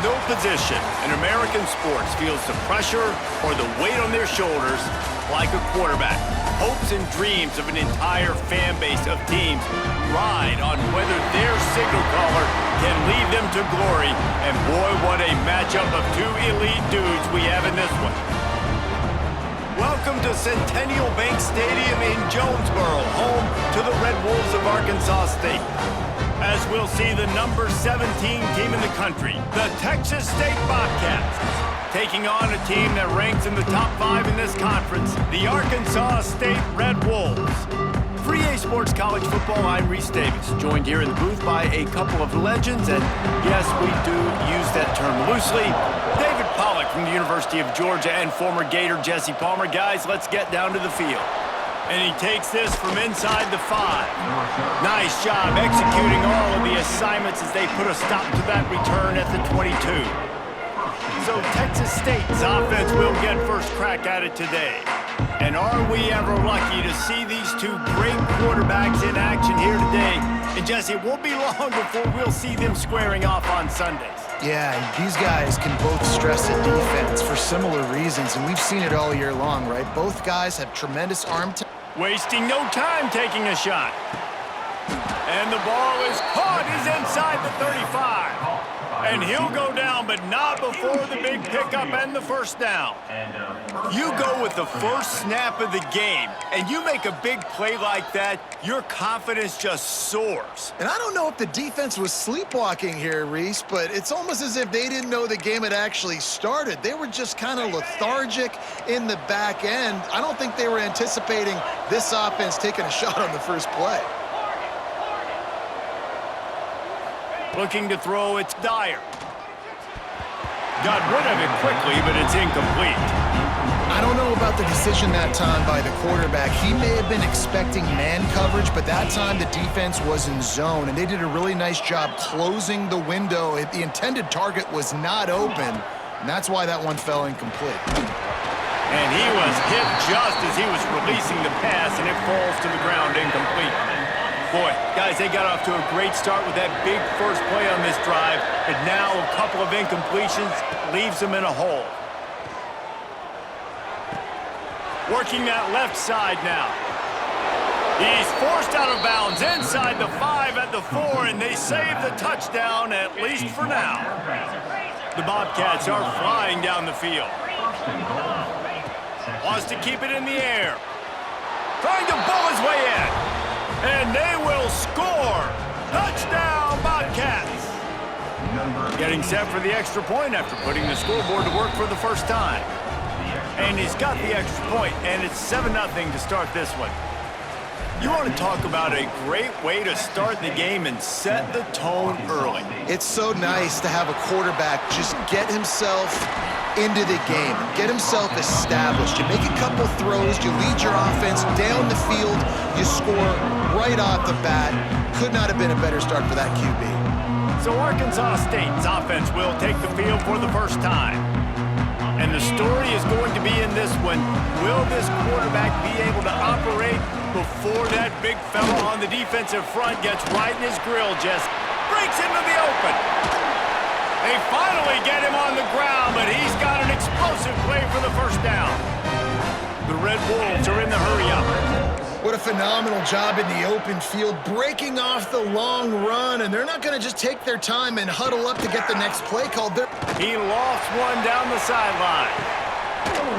no position in American sports feels the pressure or the weight on their shoulders like a quarterback. Hopes and dreams of an entire fan base of teams ride on whether their signal caller can lead them to glory. And boy, what a matchup of two elite dudes we have in this one. Welcome to Centennial Bank Stadium in Jonesboro, home to the Red Wolves of Arkansas State. As we'll see the number 17 team in the country, the Texas State Bobcats, taking on a team that ranks in the top 5 in this conference, the Arkansas State Red Wolves. For EA Sports College Football, I'm Reese Davis, joined here in the booth by a couple of legends, and yes, we do use that term loosely. David Pollack from the University of Georgia and former Gator Jesse Palmer. Guys, let's get down to the field. And he takes this from inside the 5. Nice job executing all of the assignments as they put a stop to that return at the 22. So Texas State's offense will get first crack at it today. And are we ever lucky to see these two great quarterbacks in action here today? And Jesse, it won't be long before we'll see them squaring off on Sundays. Yeah, and these guys can both stress a defense for similar reasons, and we've seen it all year long, right? Both guys have tremendous arm talent. Wasting no time taking a shot. And the ball is caught. He's inside the 35. And he'll go down, but not before the big pickup and the first down. You go with the first snap of the game, and you make a big play like that, your confidence just soars. And I don't know if the defense was sleepwalking here, Reese, but it's almost as if they didn't know the game had actually started. They were just kind of lethargic in the back end. I don't think they were anticipating this offense taking a shot on the first play. Looking to throw, it's Dyer. Got rid of it quickly, but it's incomplete. I don't know about the decision that time by the quarterback. He may have been expecting man coverage, but that time the defense was in zone, and they did a really nice job closing the window. The intended target was not open, and that's why that one fell incomplete. And he was hit just as he was releasing the pass, and it falls to the ground incomplete. Boy, guys, they got off to a great start with that big first play on this drive, but now a couple of incompletions leaves them in a hole. Working that left side now. He's forced out of bounds inside the 5 at the 4, and they save the touchdown, at least for now. The Bobcats are flying down the field. Wants to keep it in the air. Trying to bull his way in. And they will score! Touchdown, Bobcats! Getting set for the extra point after putting the scoreboard to work for the first time. And he's got the extra point, and it's 7-0 to start this one. You want to talk about a great way to start the game and set the tone early. It's so nice to have a quarterback just get himself into the game, get himself established. You make a couple throws, you lead your offense down the field, you score right off the bat. Could not have been a better start for that QB. So Arkansas State's offense will take the field for the first time. And the story is going to be in this one. Will this quarterback be able to operate before that big fella on the defensive front gets right in his grill, Jess? Breaks into the open. They finally get him on the ground, but he's got an explosive play for the first down. The Red Wolves are in the hurry-up. What a phenomenal job in the open field, breaking off the long run, and they're not going to just take their time and huddle up to get the next play called. He lost one down the sideline.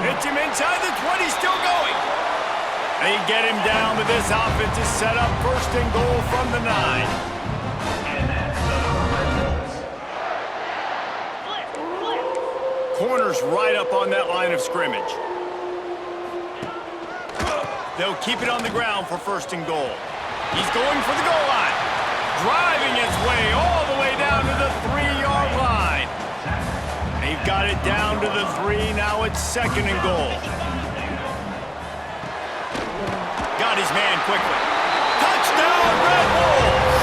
Hits him inside the 20, still going. They get him down, but this offense is set up first and goal from the 9. Corners right up on that line of scrimmage. They'll keep it on the ground for first and goal. He's going for the goal line. Driving his way all the way down to the 3-yard line. They've got it down to the 3. Now it's second and goal. Got his man quickly. Touchdown, Red Wolves!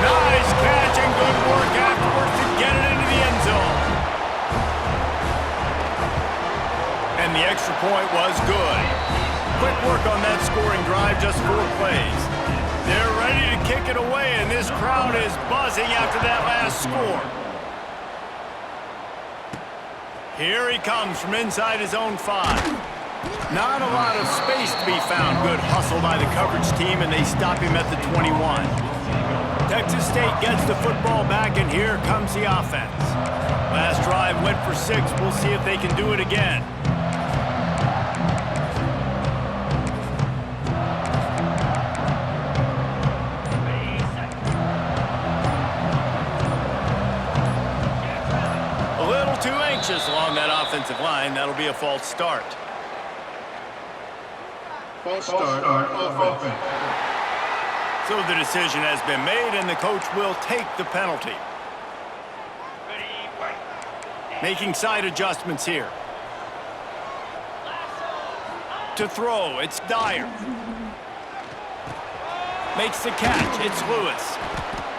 Nice catch and good work afterwards to get it into the end zone. And the extra point was good. Quick work on that scoring drive, just 4 plays. They're ready to kick it away, and this crowd is buzzing after that last score. Here he comes from inside his own 5. Not a lot of space to be found. Good hustle by the coverage team, and they stop him at the 21. Texas State gets the football back, and here comes the offense. Last drive went for 6. We'll see if they can do it again. A little too anxious along that offensive line. That'll be a false start. False start offense. So the decision has been made, and the coach will take the penalty. Making side adjustments here. To throw, it's Dyer. Makes the catch, it's Lewis.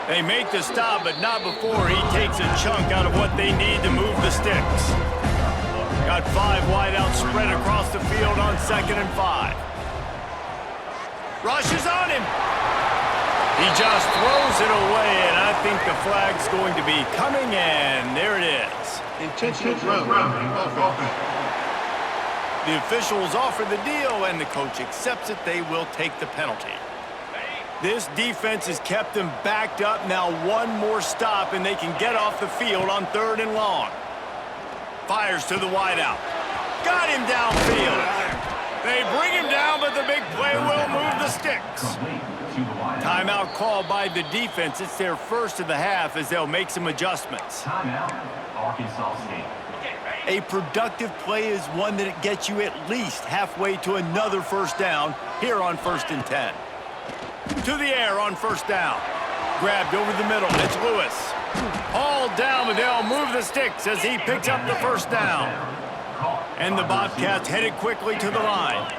They make the stop, but not before he takes a chunk out of what they need to move the sticks. Got 5 wideouts spread across the field on 2nd and 5. Rushes on him. He just throws it away, and I think the flag's going to be coming, and there it is. Intentional grounding offense. The officials offer the deal, and the coach accepts it. They will take the penalty. This defense has kept them backed up. Now one more stop, and they can get off the field on 3rd and long. Fires to the wideout. Got him downfield. They bring him down, but the big play will move the sticks. Timeout called by the defense. It's their first of the half as they'll make some adjustments. Timeout, Arkansas State. A productive play is one that it gets you at least halfway to another first down here on 1st and 10. To the air on 1st down. Grabbed over the middle. It's Lewis. All down, but they'll move the sticks as he picks up the first down. And the Bobcats headed quickly to the line.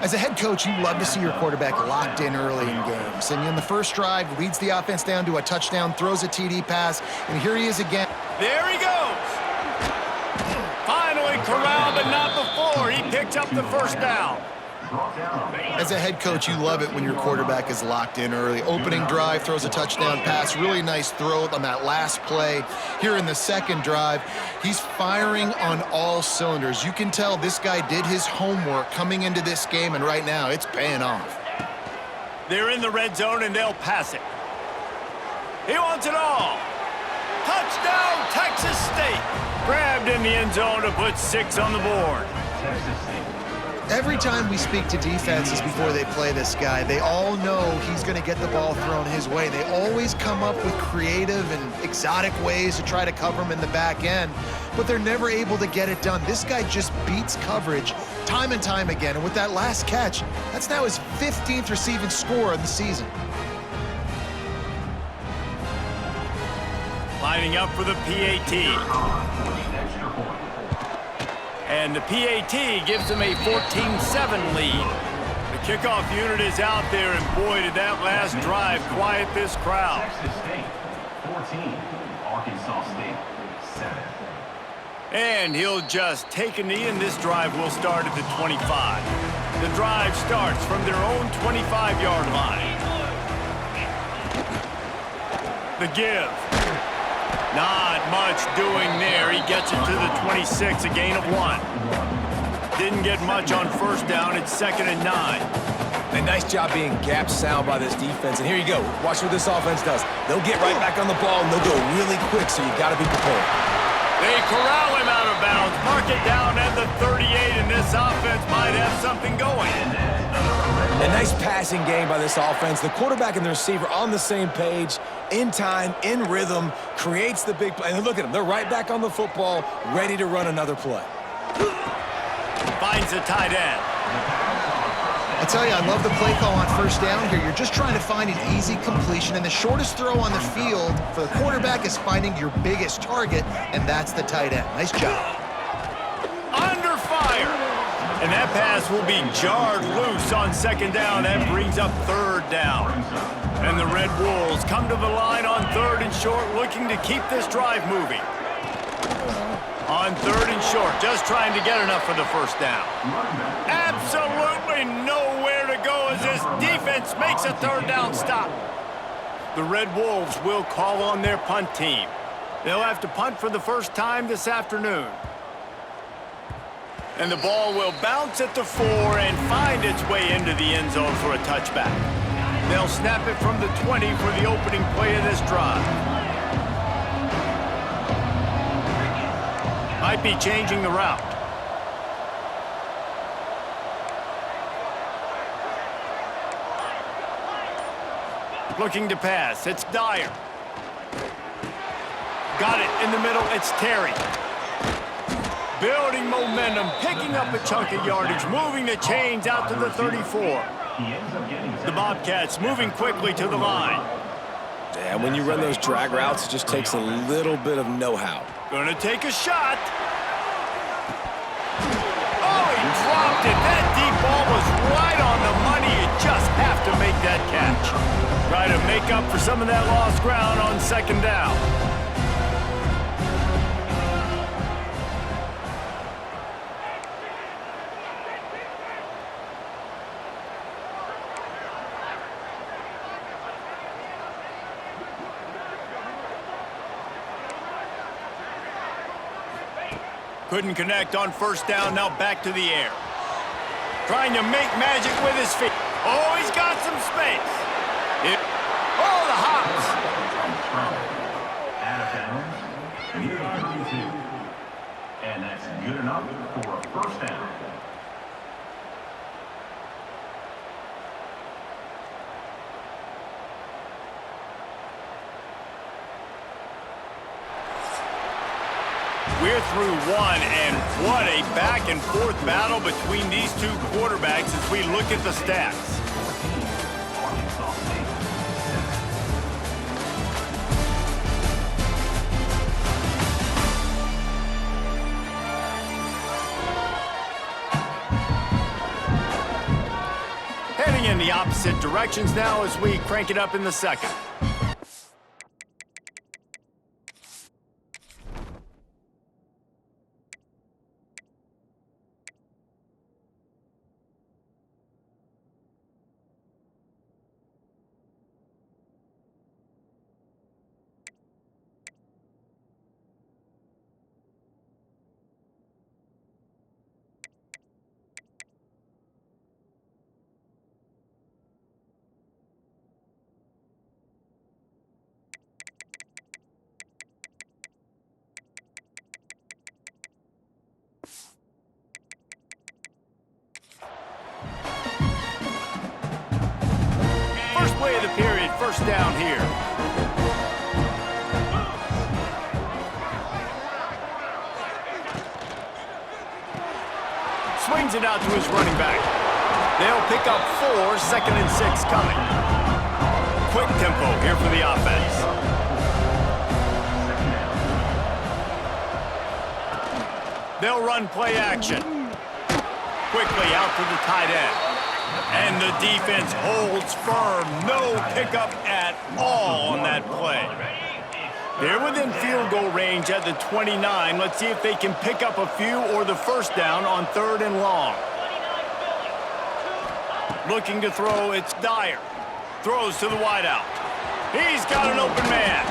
As a head coach, you love to see your quarterback locked in early in games. And in the first drive, leads the offense down to a touchdown, throws a TD pass, and here he is again. There he goes. Finally corralled, but not before. He picks up the first down. As a head coach, you love it when your quarterback is locked in early. Opening drive, throws a touchdown pass. Really nice throw on that last play. Here in the second drive, he's firing on all cylinders. You can tell this guy did his homework coming into this game, and right now it's paying off. They're in the red zone, and they'll pass it. He wants it all. Touchdown, Texas State. Grabbed in the end zone to put 6 on the board. Every time we speak to defenses before they play this guy, they all know he's going to get the ball thrown his way. They always come up with creative and exotic ways to try to cover him in the back end, but they're never able to get it done. This guy just beats coverage time and time again, and with that last catch, that's now his 15th receiving score of the season. Lining up for the PAT. And the PAT gives them a 14-7 lead. The kickoff unit is out there, and boy, did that last drive quiet this crowd. Texas State, 14. Arkansas State, 7. And he'll just take a knee, and this drive will start at the 25. The drive starts from their own 25-yard line. The give. Not much doing there. He gets it to the 26, a gain of 1. Didn't get much on first down. It's 2nd and 9. A nice job being gap sound by this defense. And here you go. Watch what this offense does. They'll get right back on the ball, and they'll go really quick, so you got to be prepared. They corral him out of bounds. Mark it down at the 38, and this offense might have something going. A nice passing game by this offense. The quarterback and the receiver on the same page, in time, in rhythm, creates the big play. And look at them. They're right back on the football, ready to run another play. Finds the tight end. I tell you, I love the play call on first down here. You're just trying to find an easy completion, and the shortest throw on the field for the quarterback is finding your biggest target, and that's the tight end. Nice job. Under fire. And that pass will be jarred loose on 2nd down. That brings up 3rd down. And the Red Wolves come to the line on 3rd and short, looking to keep this drive moving. On 3rd and short, just trying to get enough for the first down. Absolutely nowhere to go as this defense makes a 3rd down stop. The Red Wolves will call on their punt team. They'll have to punt for the first time this afternoon. And the ball will bounce at the 4 and find its way into the end zone for a touchback. They'll snap it from the 20 for the opening play of this drive. Might be changing the route. Looking to pass. It's Dyer. Got it in the middle. It's Terry. Building momentum, picking up a chunk of yardage, moving the chains out to the 34. The Bobcats moving quickly to the line. And when you run those drag routes, it just takes a little bit of know-how. Gonna take a shot. Oh, he dropped it. That deep ball was right on the money. You just have to make that catch. Try to make up for some of that lost ground on second down. Couldn't connect on first down, now back to the air. Trying to make magic with his feet. Oh, he's got some space. Oh, the hops. Out of bounds, near the 32. And that's good enough for a first down. We're through one, and what a back-and-forth battle between these two quarterbacks as we look at the stats. Arkansas State, 7. Heading in the opposite directions now as we crank it up in the second. First play of the period, first down here. Swings it out to his running back. They'll pick up 4, 2nd and 6 coming. Quick tempo here for the offense. They'll run play action. Quickly out to the tight end. And the defense holds firm. No pickup at all on that play. They're within field goal range at the 29. Let's see if they can pick up a few or the first down on 3rd and long. Looking to throw, it's Dyer. Throws to the wideout. He's got an open man.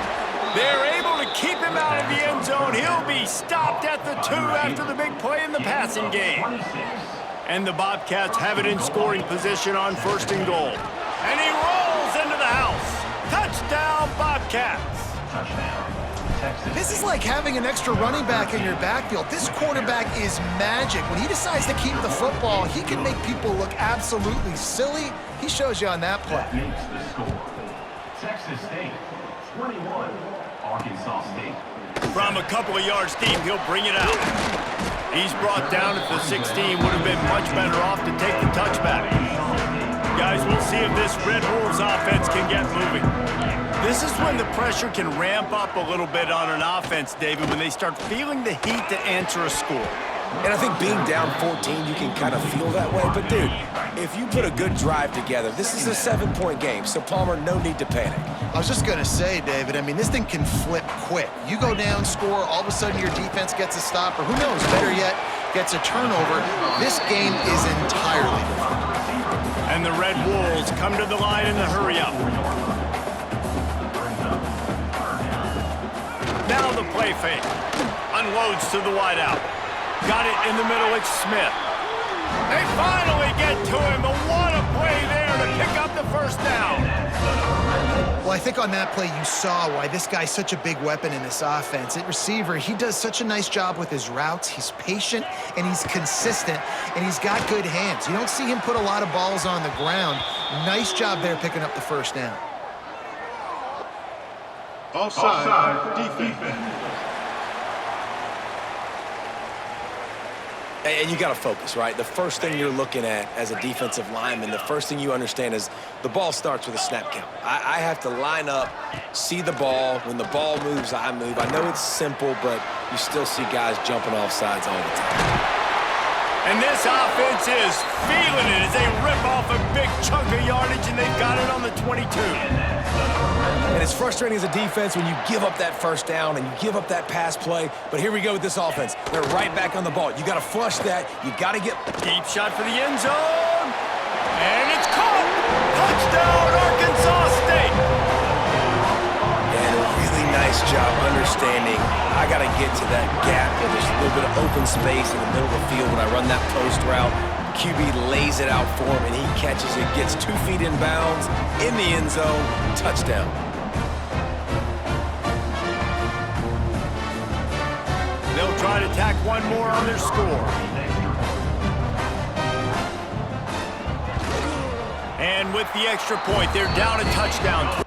They're able to keep him out of the end zone. He'll be stopped at the 2 after the big play in the passing game. And the Bobcats have it in scoring position on 1st and goal. And he rolls into the house. Touchdown, Bobcats. Touchdown, Texas. This is like having an extra running back in your backfield. This quarterback is magic. When he decides to keep the football, he can make people look absolutely silly. He shows you on that play. That makes the score. Texas State, 21. Arkansas State. From a couple of yards deep, he'll bring it out. He's brought down at the 16. Would have been much better off to take the touchback. Guys, we'll see if this Red Wolves offense can get moving. This is when the pressure can ramp up a little bit on an offense, David, when they start feeling the heat to answer a score. And I think being down 14, you can kind of feel that way. But, dude, if you put a good drive together, this is a 7-point game. So, Palmer, no need to panic. I was just going to say, David, I mean, this thing can flip quick. You go down, score, all of a sudden your defense gets a stop, or who knows, better yet, gets a turnover. This game is entirely different. And the Red Wolves come to the line in the hurry-up. Now the play fake. Unloads to the wideout. Got it in the middle, it's Smith. They finally get to him, but what a play there to pick up the first down. Well, I think on that play you saw why this guy's such a big weapon in this offense. At receiver, he does such a nice job with his routes. He's patient, and he's consistent, and he's got good hands. You don't see him put a lot of balls on the ground. Nice job there picking up the first down. Offside, defense. And you got to focus, right? The first thing you're looking at as a defensive lineman, the first thing you understand is the ball starts with a snap count. I have to line up, see the ball. When the ball moves, I move. I know it's simple, but you still see guys jumping off sides all the time. And this offense is feeling it as they rip off a big chunk of yardage, and they've got it on the 22. And it's frustrating as a defense when you give up that first down and you give up that pass play. But here we go with this offense. They're right back on the ball. You got to flush that. You got to get Deep shot for the end zone. And it's caught. Touchdown, Arkansas State. And a really nice job understanding I got to get to that gap where there's a little bit of open space in the middle of the field when I run that post route. QB lays it out for him, and he catches it, gets 2 feet in bounds, in the end zone, touchdown. They'll try to tack one more on their score. And with the extra point, they're down a touchdown.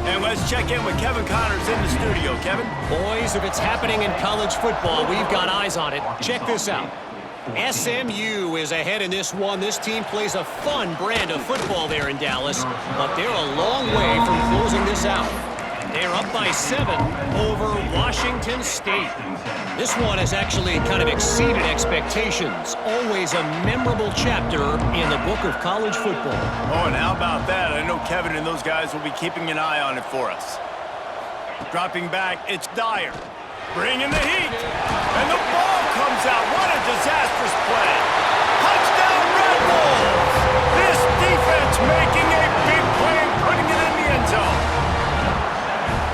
And let's check in with Kevin Connors in the studio. Kevin? Boys, if it's happening in college football, we've got eyes on it. Check this out. SMU is ahead in this one. This team plays a fun brand of football there in Dallas, but they're a long way from closing this out. They're up by 7 over Washington State. This one has actually kind of exceeded expectations. Always a memorable chapter in the book of college football. Oh, and how about that? I know Kevin and those guys will be keeping an eye on it for us. Dropping back, it's Dyer. Bringing the heat. And the ball comes out. What a disastrous play. Touchdown, Red Bulls! This defense making a big play and putting it in the end zone.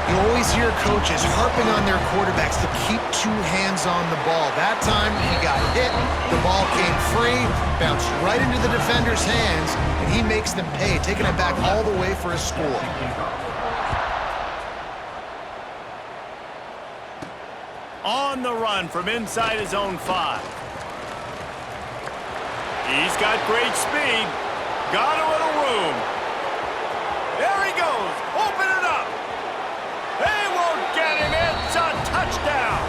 You always hear coaches harping on their quarterbacks to keep 2 hands on the ball. That time, he got hit, the ball came free, bounced right into the defender's hands, and he makes them pay, taking it back all the way for a score. On the run from inside his own 5. He's got great speed. Got a little room. There he goes. Open it up. They won't get him. It's a touchdown.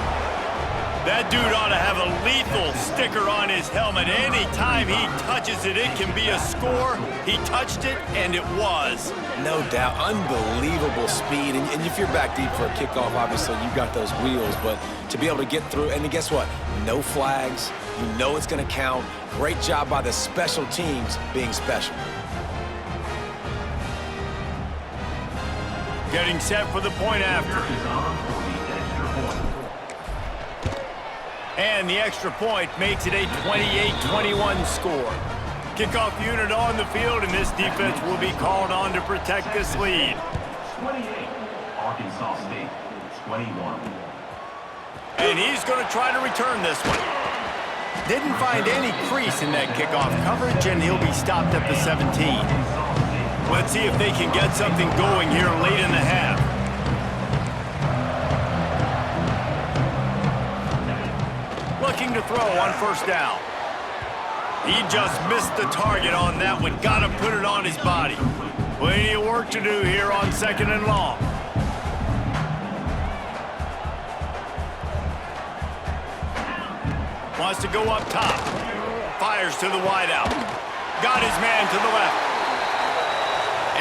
That dude ought to have a lethal sticker on his helmet. Anytime he touches it, it can be a score. He touched it, and it was. No doubt. Unbelievable speed. And if you're back deep for a kickoff, obviously you've got those wheels. But to be able to get through, and guess what? No flags. You know it's going to count. Great job by the special teams being special. Getting set for the point after. And the extra point makes it a 28-21 score. Kickoff unit on the field, and this defense will be called on to protect this lead. 28, Arkansas State, 21. And he's going to try to return this one. Didn't find any crease in that kickoff coverage, and he'll be stopped at the 17. Let's see if they can get something going here late in the half. looking to throw on first down. He just missed the target on that one. Got to put it on his body. Plenty of work to do here on 2nd and long. Wants to go up top. Fires to the wideout. Got his man to the left.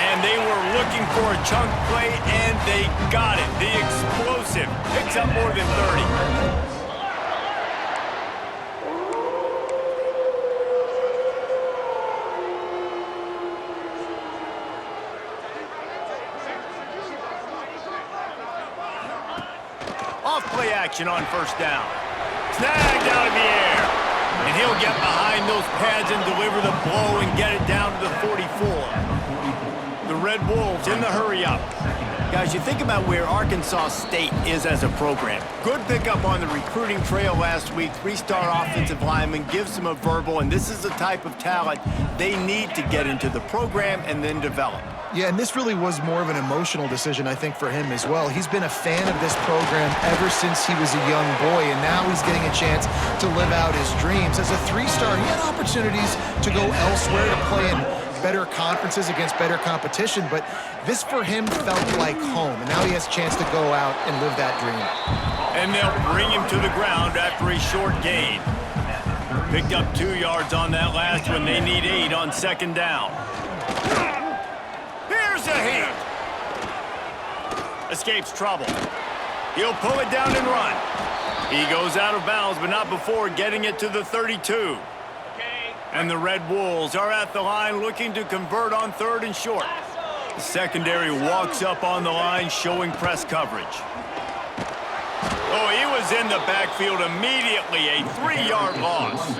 And they were looking for a chunk play, and they got it. The explosive picks up more than 30. Off-play action on first down. Snagged out of the air. And he'll get behind those pads and deliver the blow and get it down to the 44. The Red Wolves in the hurry-up. Guys, you think about where Arkansas State is as a program. Good pickup on the recruiting trail last week. 3-star offensive lineman gives them a verbal, and this is the type of talent they need to get into the program and then develop. Yeah, and this really was more of an emotional decision, I think, for him as well. He's been a fan of this program ever since he was a young boy, and now he's getting a chance to live out his dreams. As a 3-star, he had opportunities to go elsewhere to play in better conferences against better competition, but this for him felt like home, and now he has a chance to go out and live that dream. And they'll bring him to the ground after a short gain. Picked up 2 yards on that last one. They need 8 on 2nd down. Here's a hit. Escapes trouble. He'll pull it down and run. He goes out of bounds, but not before getting it to the 32. And the Red Wolves are at the line looking to convert on 3rd and short. The secondary walks up on the line showing press coverage. Oh, he was in the backfield immediately. A 3-yard loss.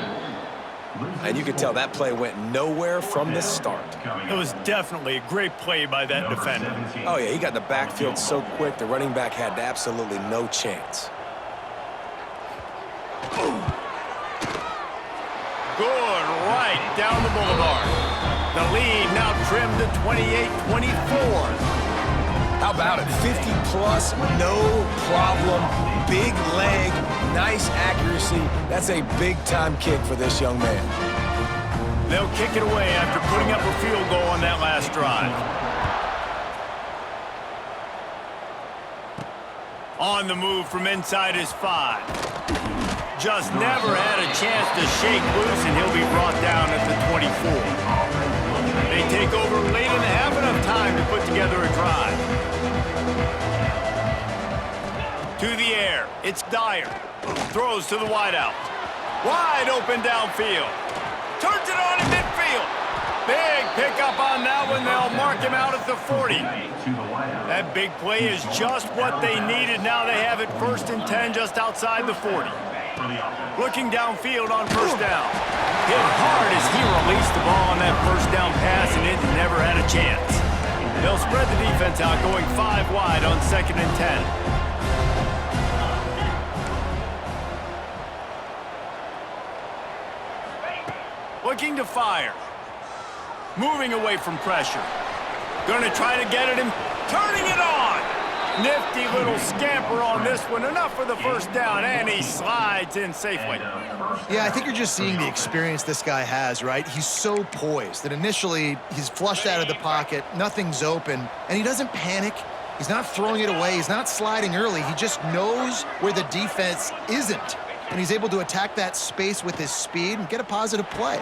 And you could tell that play went nowhere from the start. It was definitely a great play by that defender. Oh, yeah, he got in the backfield so quick, the running back had absolutely no chance. Good right down the boulevard. The lead now trimmed to 28-24. How about it? 50-plus, no problem. Big leg, nice accuracy. That's a big-time kick for this young man. They'll kick it away after putting up a field goal on that last drive. On the move from inside his 5. Just never had a chance to shake loose, and he'll be brought down at the 24. They take over late in the half, enough time to put together a drive. To the air, it's Dyer. Throws to the wideout. Wide open downfield. Turns it on in midfield. Big pickup on that one. They'll mark him out at the 40. That big play is just what they needed. Now they have it 1st and 10 just outside the 40. Looking downfield on first down. Hit hard as he released the ball on that first down pass, and it never had a chance. They'll spread the defense out, going 5 wide on 2nd and 10. Looking to fire. Moving away from pressure. Going to try to get it in. Turning it on. Nifty little scamper on this one. Enough for the first down, and he slides in safely. Yeah, I think you're just seeing the experience this guy has, right? He's so poised that initially he's flushed out of the pocket, nothing's open, and he doesn't panic. He's not throwing it away. He's not sliding early. He just knows where the defense isn't, and he's able to attack that space with his speed and get a positive play.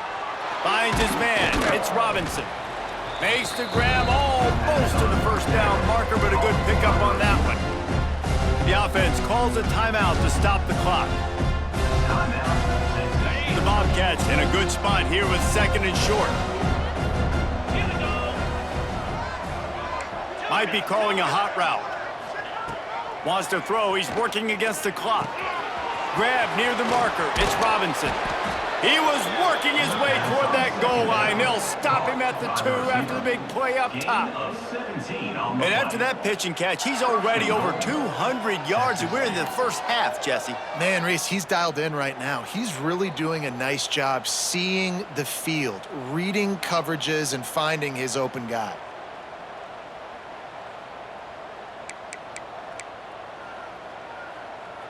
Finds his man. It's Robinson. Makes the grab almost to the first down marker, but a good pickup on that one. The offense calls a timeout to stop the clock. The Bobcats in a good spot here with 2nd and short. Might be calling a hot route. Wants to throw. He's working against the clock. Grab near the marker. It's Robinson. He was working his way toward that goal line. They'll stop him at the 2 after the big play up top. And after that pitch and catch, he's already over 200 yards, and we're in the first half, Jesse. Man, Reese, he's dialed in right now. He's really doing a nice job seeing the field, reading coverages, and finding his open guy.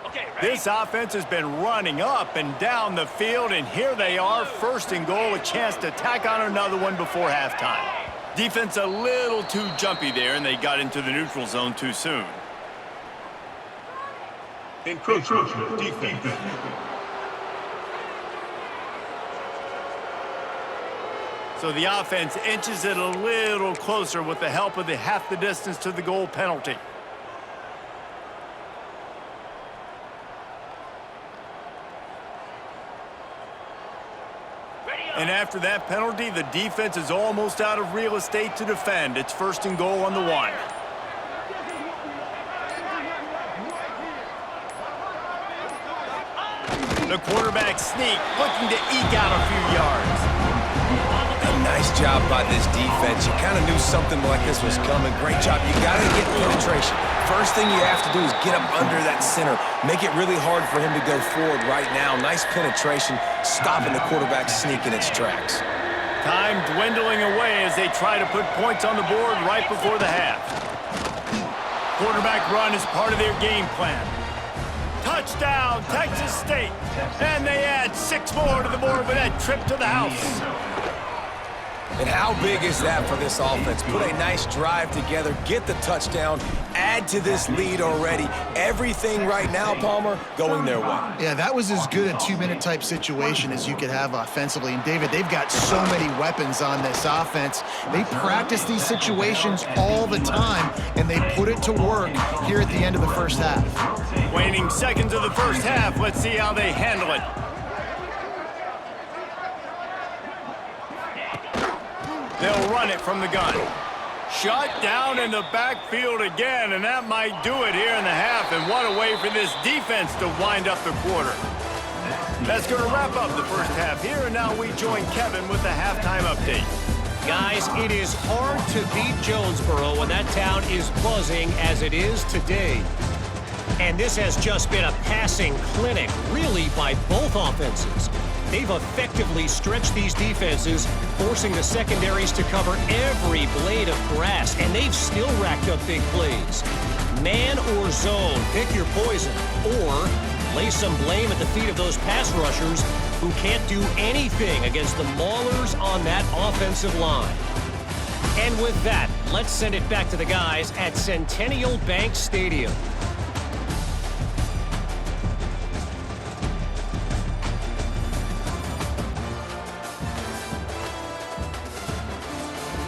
Okay, This offense has been running up and down the field, and here they are, 1st and goal, a chance to tack on another one before halftime. Defense a little too jumpy there, and they got into the neutral zone too soon. Encroachment defense. So the offense inches it a little closer with the help of the half the distance to the goal penalty. And after that penalty, the defense is almost out of real estate to defend. It's 1st and goal on the 1. The quarterback sneak, looking to eke out a few yards. A nice job by this defense. You kind of knew something like this was coming. Great job. You got to get penetration. First thing you have to do is get up under that center. Make it really hard for him to go forward right now. Nice penetration, stopping the quarterback sneak in its tracks. Time dwindling away as they try to put points on the board right before the half. Quarterback run is part of their game plan. Touchdown, Texas State. And they add 6 more to the board with that trip to the house. And how big is that for this offense? Put a nice drive together, get the touchdown, add to this lead already. Everything right now, Palmer, going their way. Yeah, that was as good a 2-minute type situation as you could have offensively. And, David, they've got so many weapons on this offense. They practice these situations all the time, and they put it to work here at the end of the first half. Waning seconds of the first half. Let's see how they handle it. They'll run it from the gun. Shut down in the backfield again, and that might do it here in the half. And what a way for this defense to wind up the quarter. That's going to wrap up the first half here, and now we join Kevin with the halftime update. Guys, it is hard to beat Jonesboro when that town is buzzing as it is today. And this has just been a passing clinic, really, by both offenses. They've effectively stretched these defenses, forcing the secondaries to cover every blade of grass, and they've still racked up big plays. Man or zone, pick your poison, or lay some blame at the feet of those pass rushers who can't do anything against the maulers on that offensive line. And with that, let's send it back to the guys at Centennial Bank Stadium.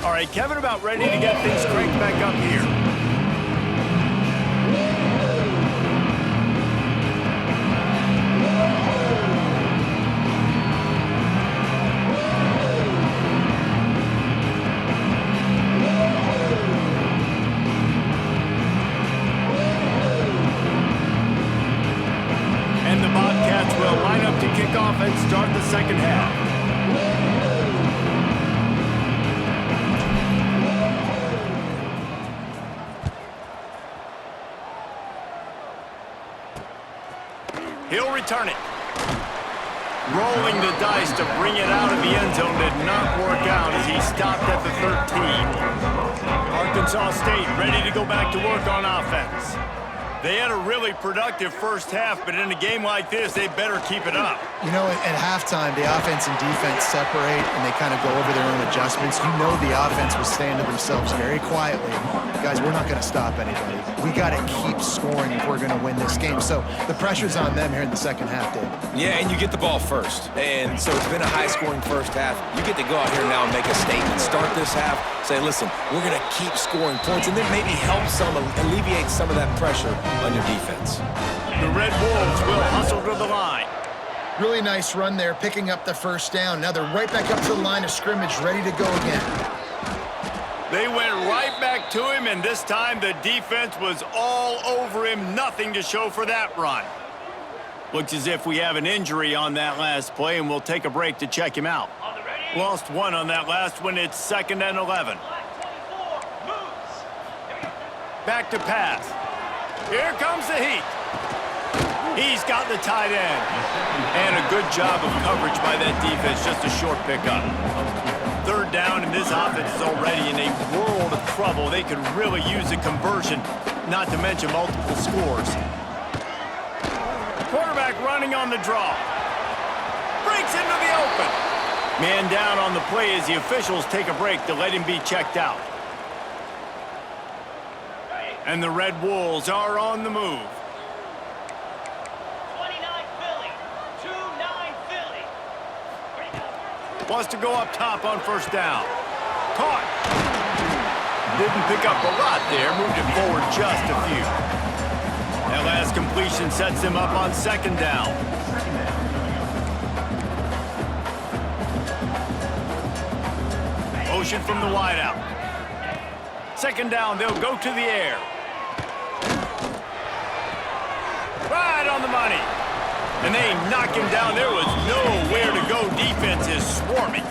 All right, Kevin, about ready to get things cranked back up here. And the Bobcats will line up to kick off and start the second half. He'll return it. Rolling the dice to bring it out of the end zone did not work out as he stopped at the 13. Arkansas State ready to go back to work on offense. They had a really productive first half, but in a game like this, they better keep it up. You know, at halftime, the offense and defense separate, and they kind of go over their own adjustments. You know the offense was saying to themselves very quietly, guys, we're not going to stop anybody. We got to keep scoring if we're going to win this game. So the pressure's on them here in the second half, David. Yeah, and you get the ball first. And so it's been a high-scoring first half. You get to go out here now and make a statement. Start this half, say, listen, we're going to keep scoring points, and then maybe help alleviate some of that pressure on your defense. The Red Wolves will hustle to the line. Really nice run there, picking up the first down. Now they're right back up to the line of scrimmage, ready to go again. They went right back to him, and this time the defense was all over him. Nothing to show for that run. Looks as if we have an injury on that last play, and we'll take a break to check him out. Lost one on that last one. It's 2nd and 11. Back to pass. Here comes the heat. He's got the tight end. And a good job of coverage by that defense. Just a short pickup. 3rd down, and this offense is already in a world of trouble. They could really use a conversion, not to mention multiple scores. running on the draw. Breaks into the open. Man down on the play as the officials take a break to let him be checked out. And the Red Wolves are on the move. 29 Philly. 2-9 Philly. Wants to go up top on first down. Caught. Didn't pick up a lot there. Moved it forward just a few. That last completion sets him up on second down. Motion from the wideout. Second down, they'll go to the air. Right on the money. And they knock him down. There was nowhere to go. Defense is swarming.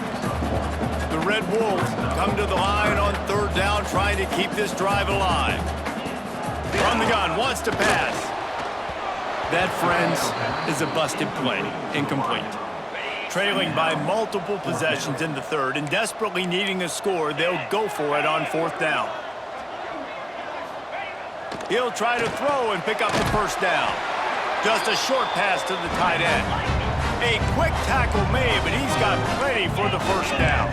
The Red Wolves come to the line on third down, trying to keep this drive alive. From the gun, wants to pass. That, friends, is a busted play. Incomplete. Trailing by multiple possessions in the third and desperately needing a score, they'll go for it on fourth down. He'll try to throw and pick up the first down. Just a short pass to the tight end. A quick tackle made, but he's got plenty for the first down.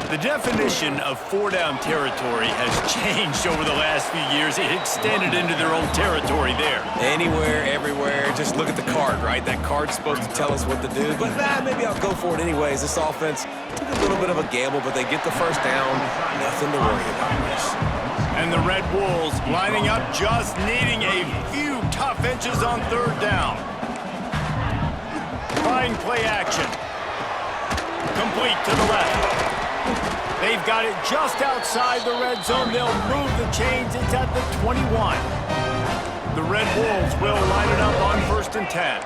The definition of four-down territory has changed over the last few years. It extended into their own territory there. Anywhere, everywhere, just look at the card, right? That card's supposed to tell us what to do, but maybe I'll go for it anyways. This offense took a little bit of a gamble, but they get the first down. Nothing to worry about this. And the Red Wolves lining up, just needing a few tough inches on third down. Trying play action. Complete to the left. They've got it just outside the red zone. They'll move the chains. It's at the 21. The Red Wolves will line it up on first and 10.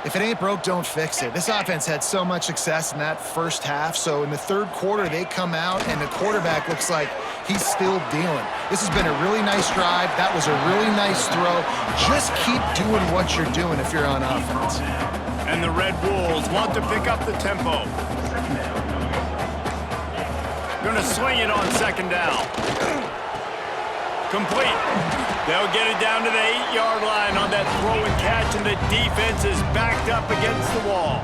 If it ain't broke, don't fix it. This offense had so much success in that first half, so in the third quarter, they come out, and the quarterback looks like he's still dealing. This has been a really nice drive. That was a really nice throw. Just keep doing what you're doing if you're on offense. And the Red Wolves want to pick up the tempo. Gonna swing it on second down. Complete. They'll get it down to the 8-yard line on that throw and catch, and the defense is backed up against the wall.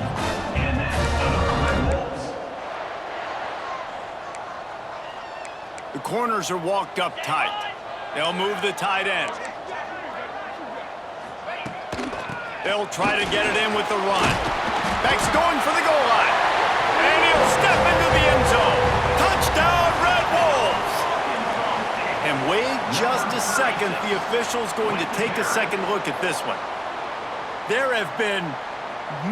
The corners are walked up tight. They'll move the tight end. They'll try to get it in with the run. Beck's going for the goal line. And he'll step into the end zone. Touchdown, Red Wolves! And wait just a second. The official's going to take a second look at this one. There have been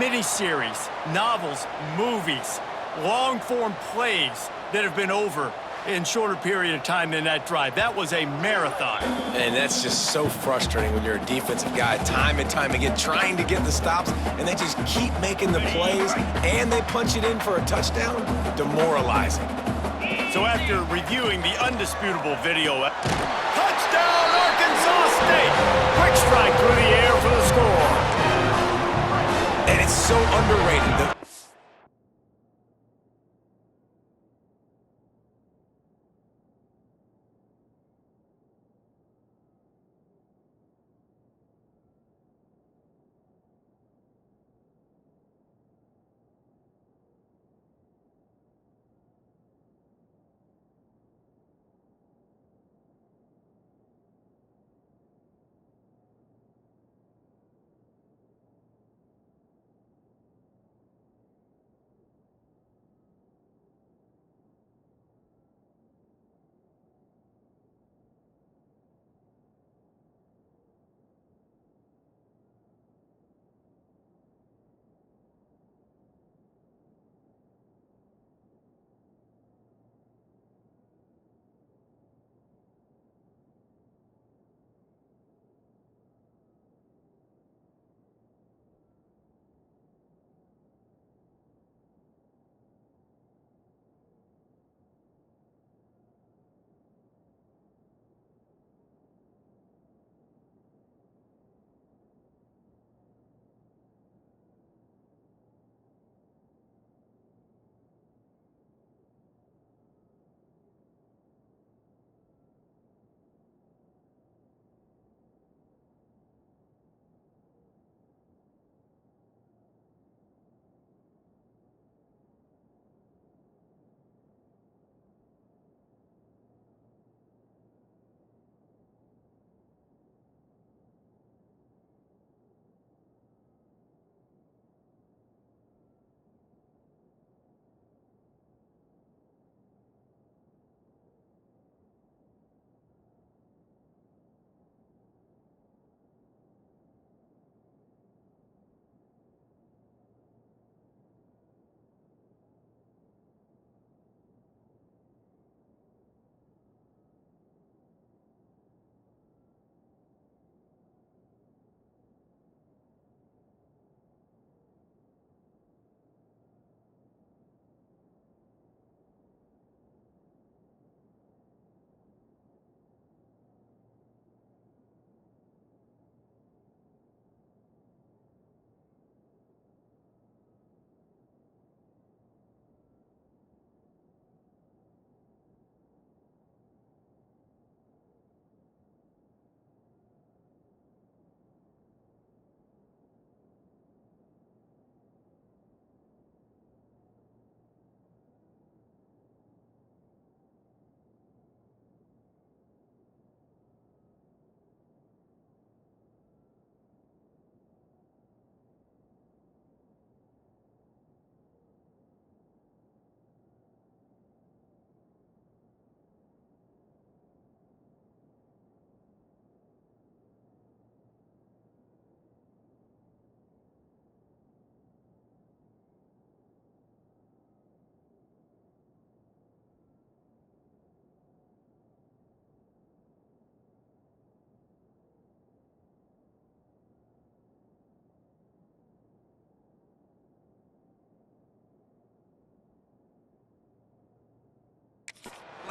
miniseries, novels, movies, long-form plays that have been over in shorter period of time than that drive. That was a marathon. And that's just so frustrating when you're a defensive guy, time and time again, trying to get the stops, and they just keep making the plays, and they punch it in for a touchdown. Demoralizing. So after reviewing the undisputable video, touchdown, Arkansas State! Quick strike through the air for the score. And it's so underrated.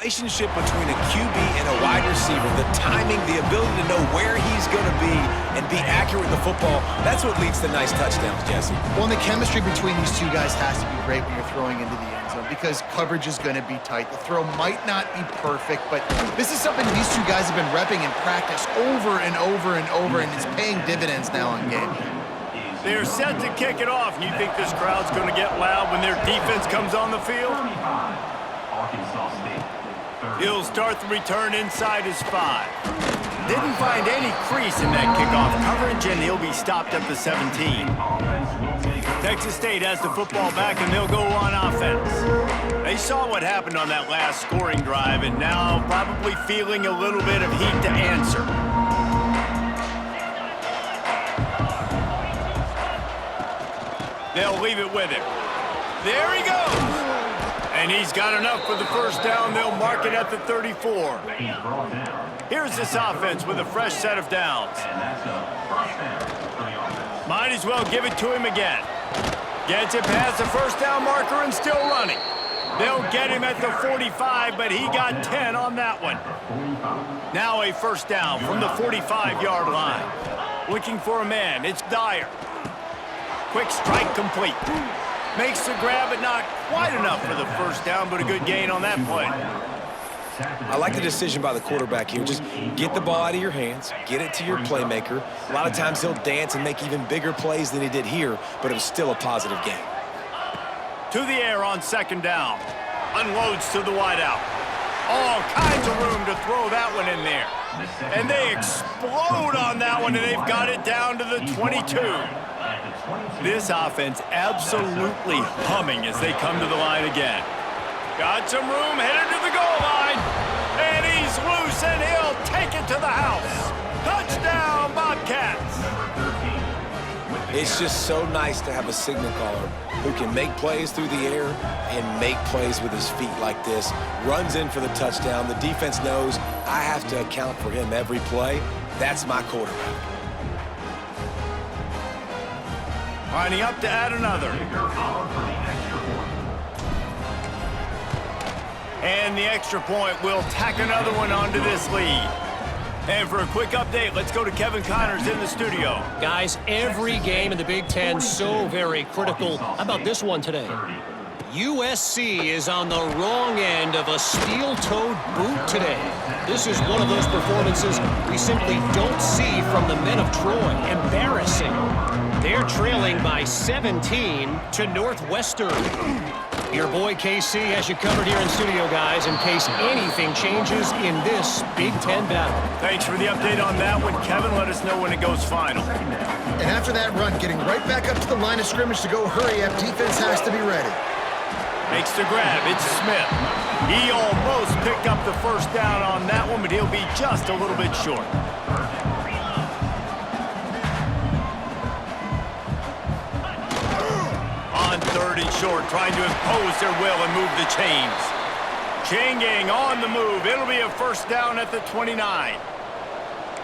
relationship between a QB and a wide receiver, the timing, the ability to know where he's going to be and be accurate with the football, that's what leads to nice touchdowns, Jesse. Well, and the chemistry between these two guys has to be great when you're throwing into the end zone because coverage is going to be tight. The throw might not be perfect, but this is something these two guys have been repping in practice over and over and over, and it's paying dividends now on game day. They're set to kick it off. You think this crowd's going to get loud when their defense comes on the field? He'll start the return inside his 5. Didn't find any crease in that kickoff coverage, and he'll be stopped at the 17. Texas State has the football back, and they'll go on offense. They saw what happened on that last scoring drive, and now probably feeling a little bit of heat to answer. They'll leave it with him. There he goes. And he's got enough for the first down. They'll mark it at the 34. Here's this offense with a fresh set of downs. Might as well give it to him again. Gets it past the first down marker and still running. They'll get him at the 45, but he got 10 on that one. Now a first down from the 45-yard line. Looking for a man. It's Dyer. Quick strike complete. Makes the grab, but not quite enough for the first down, but a good gain on that play. I like the decision by the quarterback here. Just get the ball out of your hands, get it to your playmaker. A lot of times he'll dance and make even bigger plays than he did here, but it was still a positive game. To the air on second down. Unloads to the wideout. All kinds of room to throw that one in there. And they explode on that one, and they've got it down to the 22. This offense absolutely humming as they come to the line again. Got some room, headed to the goal line. And he's loose, and he'll take it to the house. Touchdown, Bobcats. It's just so nice to have a signal caller who can make plays through the air and make plays with his feet like this. Runs in for the touchdown. The defense knows I have to account for him every play. That's my quarterback. Lining up to add another. And the extra point will tack another one onto this lead. And for a quick update, let's go to Kevin Connors in the studio. Guys, every game in the Big Ten so very critical. How about this one today? USC is on the wrong end of a steel-toed boot today. This is one of those performances we simply don't see from the men of Troy. Embarrassing. They're trailing by 17 to Northwestern. Your boy KC has you covered here in studio, guys, in case anything changes in this Big Ten battle. Thanks for the update on that one, Kevin. Let us know when it goes final. And after that run, getting right back up to the line of scrimmage to go hurry up, defense has to be ready. Makes the grab. It's Smith. He almost picked up the first down on that one, but he'll be just a little bit short. On third and short, trying to impose their will and move the chains. Chain gang on the move. It'll be a first down at the 29.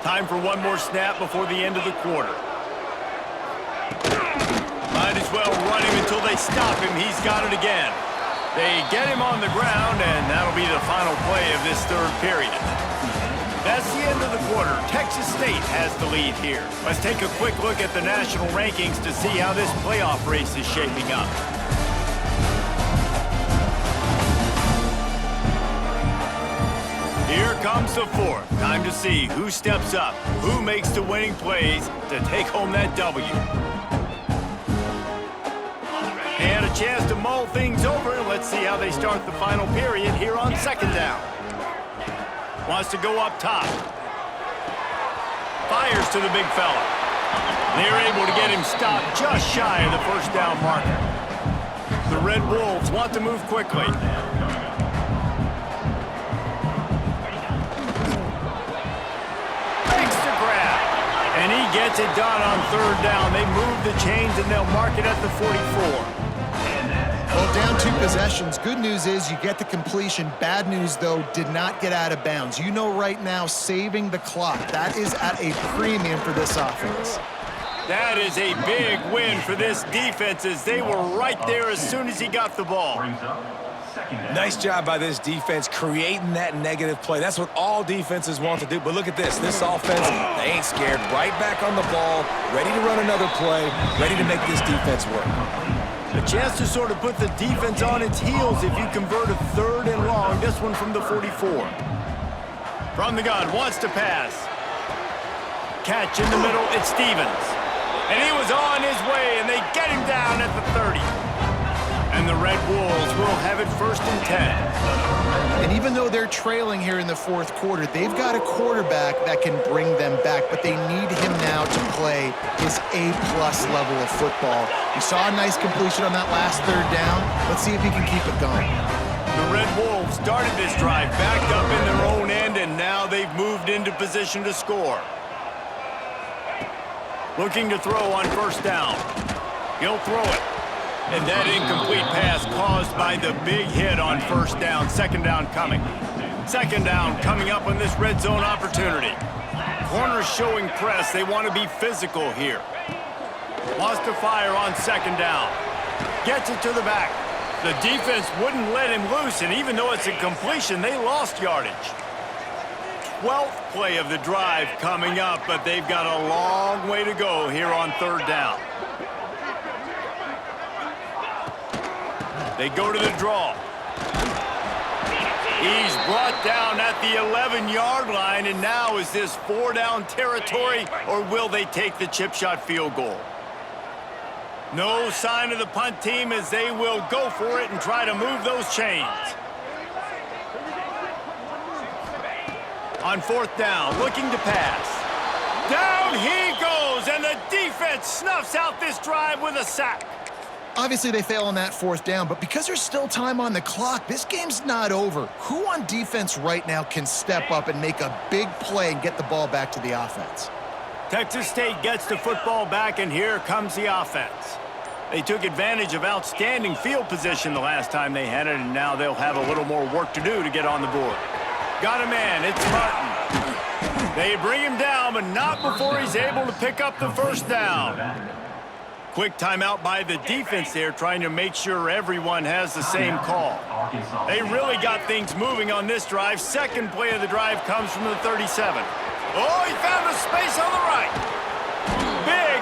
Time for one more snap before the end of the quarter. Might as well run him until they stop him. He's got it again. They get him on the ground, and that'll be the final play of this third period. That's the end of the quarter. Texas State has the lead here. Let's take a quick look at the national rankings to see how this playoff race is shaping up. Here comes the fourth. Time to see who steps up, who makes the winning plays to take home that W. And a chance to mull things over. Let's see how they start the final period here on second down. Wants to go up top. Fires to the big fella. They're able to get him stopped just shy of the first down marker. The Red Wolves want to move quickly. Makes the grab. And he gets it done on third down. They move the chains and they'll mark it at the 44. Well, down 2 possessions. Good news is you get the completion. Bad news, though, did not get out of bounds. You know right now, saving the clock. That is at a premium for this offense. That is a big win for this defense as they were right there as soon as he got the ball. Nice job by this defense creating that negative play. That's what all defenses want to do. But look at this. This offense, they ain't scared. Right back on the ball, ready to run another play, ready to make this defense work. A chance to sort of put the defense on its heels if you convert a 3rd and long. This one from the 44. From the gun, wants to pass. Catch in the middle, it's Stevens. And he was on his way, and they get him down at the 30. And the Red Wolves will have it 1st and 10. And even though they're trailing here in the 4th quarter, they've got a quarterback that can bring them back, but they need him now to play his A-plus level of football. We saw a nice completion on that last 3rd down. Let's see if he can keep it going. The Red Wolves started this drive backed up in their own end, and now they've moved into position to score. Looking to throw on 1st down. He'll throw it. And that incomplete pass caused by the big hit on 1st down. 2nd down coming. 2nd down coming up on this red zone opportunity. Corners showing press. They want to be physical here. Wants to fire on 2nd down. Gets it to the back. The defense wouldn't let him loose, and even though it's a completion, they lost yardage. 12th play of the drive coming up, but they've got a long way to go here on 3rd down. They go to the draw. He's brought down at the 11-yard line, and now is this 4-down territory, or will they take the chip shot field goal? No sign of the punt team as they will go for it and try to move those chains. On 4th down, looking to pass. Down he goes, and the defense snuffs out this drive with a sack. Obviously, they fail on that 4th down, but because there's still time on the clock, this game's not over. Who on defense right now can step up and make a big play and get the ball back to the offense? Texas State gets the football back, and here comes the offense. They took advantage of outstanding field position the last time they had it, and now they'll have a little more work to do to get on the board. Got a man, it's Martin. They bring him down, but not before he's able to pick up the 1st down. Quick timeout by the defense there, trying to make sure everyone has the same call. They really got things moving on this drive. 2nd play of the drive comes from the 37. Oh, he found a space on the right.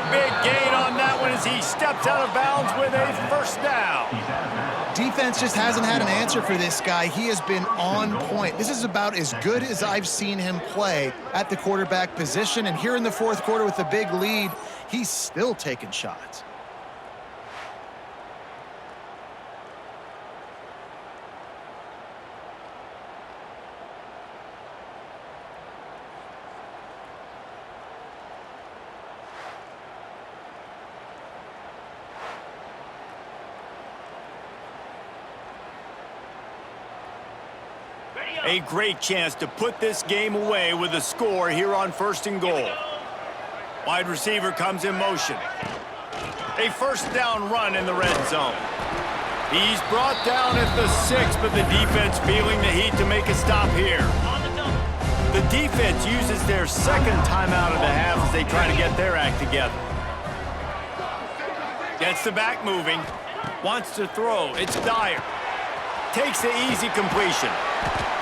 Big gain on that one as he steps out of bounds with a 1st down. Defense just hasn't had an answer for this guy. He has been on point. This is about as good as I've seen him play at the quarterback position. And here in the 4th quarter with a big lead, he's still taking shots. A great chance to put this game away with a score here on 1st and goal. Wide receiver comes in motion. A 1st down run in the red zone. He's brought down at the 6, but the defense feeling the heat to make a stop here. The defense uses their 2nd timeout of the half as they try to get their act together. Gets the back moving. Wants to throw. It's Dyer. Takes the easy completion.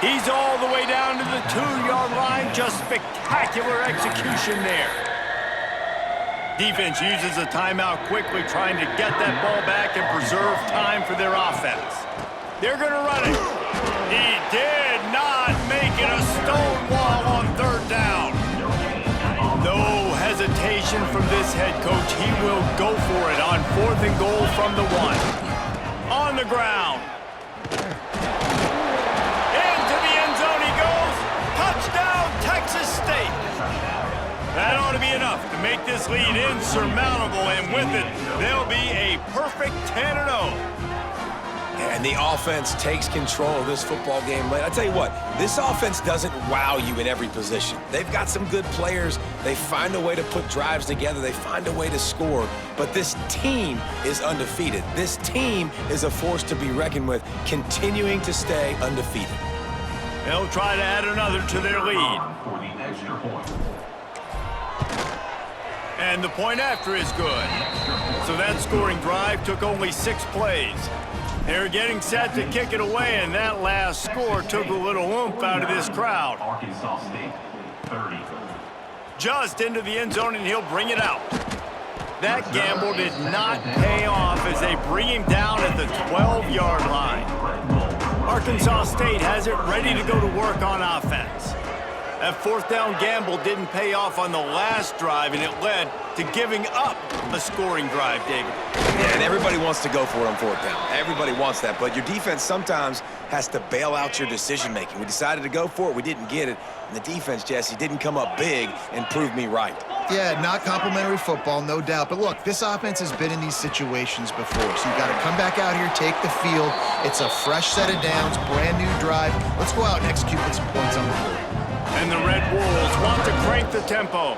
He's all the way down to the 2-yard line. Just spectacular execution there. Defense uses a timeout quickly, trying to get that ball back and preserve time for their offense. They're going to run it. He did not make it a stone wall on 3rd down. No hesitation from this head coach. He will go for it on 4th and goal from the 1. On the ground. Texas State. That ought to be enough to make this lead insurmountable, and with it, they'll be a perfect 10-0. And the offense takes control of this football game late. I tell you what, this offense doesn't wow you in every position. They've got some good players. They find a way to put drives together. They find a way to score. But this team is undefeated. This team is a force to be reckoned with, continuing to stay undefeated. They'll try to add another to their lead. And the point after is good. So that scoring drive took only 6 plays. They're getting set to kick it away, and that last score took a little oomph out of this crowd. Arkansas State, 30. Just into the end zone, and he'll bring it out. That gamble did not pay off as they bring him down at the 12-yard line. Arkansas State has it ready to go to work on offense. That fourth down gamble didn't pay off on the last drive, and it led to giving up a scoring drive, David. Yeah, and everybody wants to go for it on fourth down. Everybody wants that, but your defense sometimes has to bail out your decision-making. We decided to go for it. We didn't get it. And the defense, Jesse, didn't come up big and prove me right. Yeah, not complimentary football, no doubt. But look, this offense has been in these situations before, so you got to come back out here, take the field. It's a fresh set of downs, brand new drive. Let's go out and execute with some points on the board. And the Red Wolves want to crank the tempo.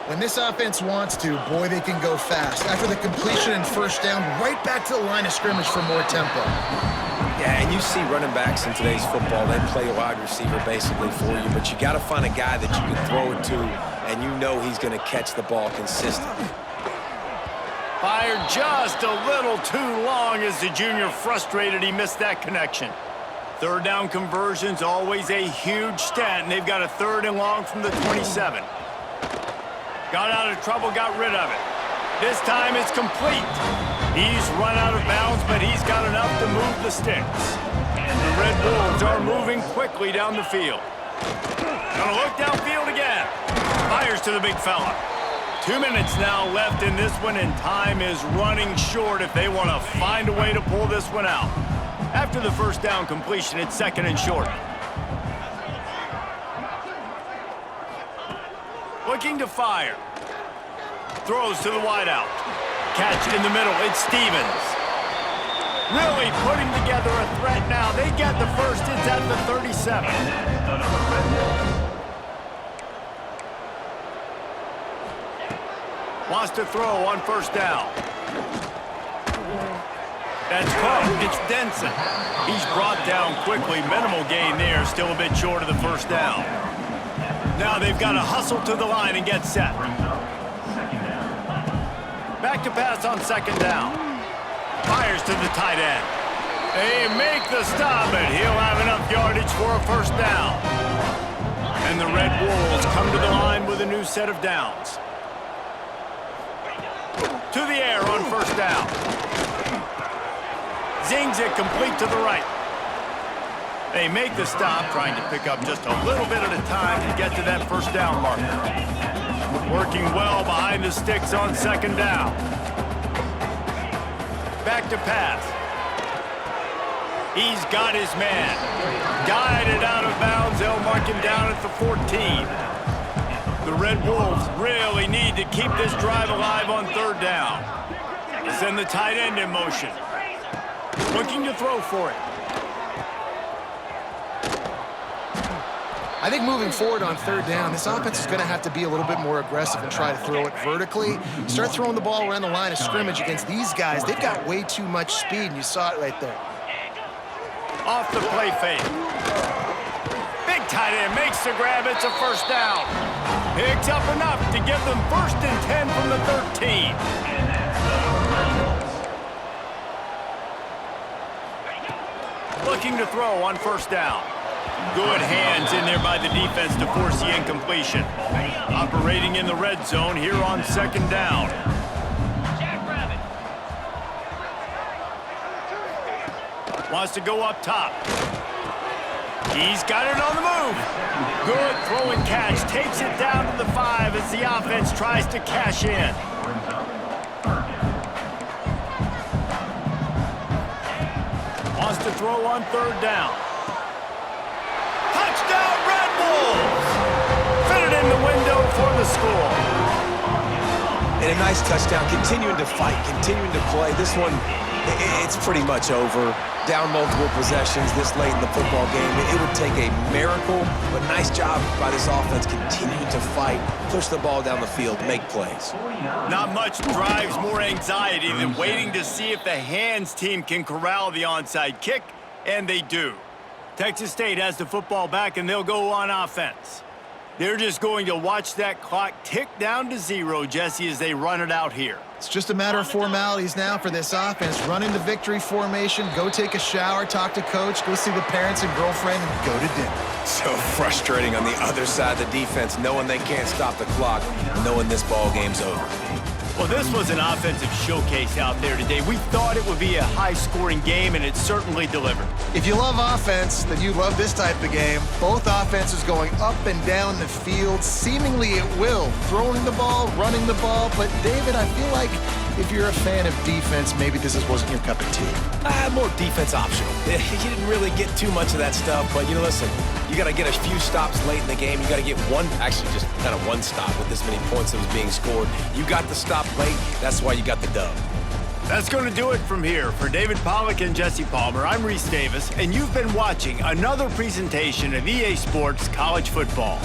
When this offense wants to, boy, they can go fast. After the completion and first down, right back to the line of scrimmage for more tempo. Yeah, and you see running backs in today's football, they play wide receiver basically for you, but you got to find a guy that you can throw it to, and you know he's going to catch the ball consistently. Fired just a little too long as the junior frustrated he missed that connection. Third down conversion's always a huge stat, and they've got a 3rd and long from the 27. Got out of trouble, got rid of it. This time it's complete. He's run out of bounds, but he's got enough to move the sticks. The Red Wolves are moving quickly down the field. Gonna look downfield again. Fires to the big fella. 2 minutes now left in this one, and time is running short if they want to find a way to pull this one out. After the first down completion, it's 2nd and short. Looking to fire. Throws to the wideout. Catch in the middle. It's Stevens. Really putting together a threat now. They get the first. It's at the 37. Wants to throw on first down. That's caught. It's Denson. He's brought down quickly. Minimal gain there. Still a bit short of the first down. Now they've got to hustle to the line and get set. Back to pass on 2nd down. Fires to the tight end. They make the stop, but he'll have enough yardage for a first down. And the Red Wolves come to the line with a new set of downs. To the air on first down. Zings it complete to the right. They make the stop, trying to pick up just a little bit at a time to get to that first down marker. Working well behind the sticks on 2nd down. Back to pass. He's got his man. Guided out of bounds. They'll mark him down at the 14. The Red Wolves really need to keep this drive alive on 3rd down. Send the tight end in motion. Looking to throw for it. I think moving forward on 3rd down, this offense is going to have to be a little bit more aggressive and try to throw it vertically. Start throwing the ball around the line of scrimmage against these guys. They've got way too much speed, and you saw it right there. Off the play fake. Big tight end makes the grab. It's a first down. Picks up enough to give them 1st and 10 from the 13. Looking to throw on first down. Good hands in there by the defense to force the incompletion. Operating in the red zone here on 2nd down. Wants to go up top. He's got it on the move. Good throw and catch. Takes it down to the 5 as the offense tries to cash in. Wants to throw on 3rd down. Touchdown, Red Wolves! Fit it in the window for the score. And a nice touchdown, continuing to fight, continuing to play. This one, it's pretty much over. Down multiple possessions this late in the football game. It would take a miracle, but nice job by this offense continuing to fight, push the ball down the field, make plays. Not much drives more anxiety than waiting to see if the hands team can corral the onside kick, and they do. Texas State has the football back, and they'll go on offense. They're just going to watch that clock tick down to 0, Jesse, as they run it out here. It's just a matter of formalities now for this offense. Run into victory formation, go take a shower, talk to coach, go see the parents and girlfriend, and go to dinner. So frustrating on the other side of the defense, knowing they can't stop the clock, knowing this ball game's over. Well, this was an offensive showcase out there today. We thought it would be a high-scoring game, and it certainly delivered. If you love offense, then you love this type of game. Both offenses going up and down the field, seemingly at will, throwing the ball, running the ball. But, David, I feel like if you're a fan of defense, maybe this wasn't your cup of tea. More defense optional. You didn't really get too much of that stuff, but, listen, you got to get a few stops late in the game. You got to get actually just kind of one stop with this many points that was being scored. You got the stop late. That's why you got the dub. That's going to do it from here. For David Pollack and Jesse Palmer, I'm Reese Davis, and you've been watching another presentation of EA Sports College Football.